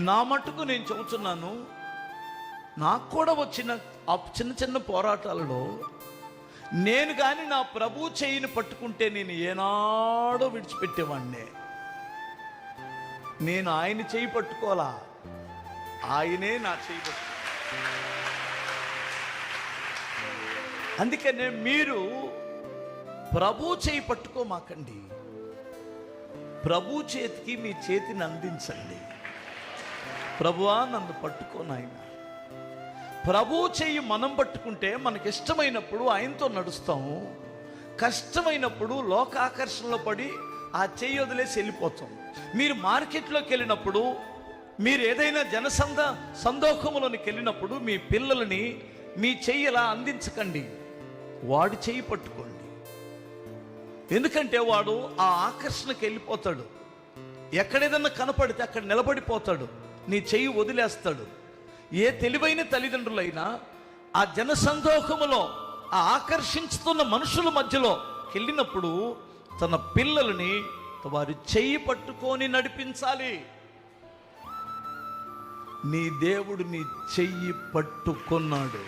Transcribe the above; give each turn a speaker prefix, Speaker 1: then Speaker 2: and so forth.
Speaker 1: నా మట్టుకు నేను చెబుతున్నాను, నాకు కూడా వచ్చిన ఆ చిన్న చిన్న పోరాటాలలో నేను కానీ నా ప్రభు చేయిని పట్టుకుంటే నేను ఏనాడో విడిచిపెట్టేవాడినే. నేను ఆయన చేయి పట్టుకోవాలా, ఆయనే నా చేయి పట్టుకో. అందుకనే మీరు ప్రభు చేయి పట్టుకోమాకండి, ప్రభు చేతికి మీ చేతిని అందించండి. ప్రభువా నన్ను పట్టుకోనాయన. ప్రభు చెయ్యి మనం పట్టుకుంటే మనకి ఇష్టమైనప్పుడు ఆయనతో నడుస్తాము, కష్టమైనప్పుడు లోకాకర్షణలో పడి ఆ చెయ్యి వదిలేసి వెళ్ళిపోతాం. మీరు మార్కెట్లోకి వెళ్ళినప్పుడు, మీరు ఏదైనా సందోహంలోనికి వెళ్ళినప్పుడు మీ పిల్లలని మీ చెయ్యి ఇలా అందించకండి, వాడి చెయ్యి పట్టుకోండి. ఎందుకంటే వాడు ఆ ఆకర్షణకి వెళ్ళిపోతాడు, ఎక్కడేదన్నా కనపడితే అక్కడ నిలబడిపోతాడు, నీ చెయ్యి వదిలేస్తాడు. ఏ తెలివైన తల్లిదండ్రులైనా ఆ జనసందోహములో ఆ ఆకర్షించుతున్న మనుషుల మధ్యలో వెళ్ళినప్పుడు తన పిల్లలని వారి చెయ్యి పట్టుకొని నడిపించాలి. నీ దేవుడు నీ చెయ్యి పట్టుకున్నాడు.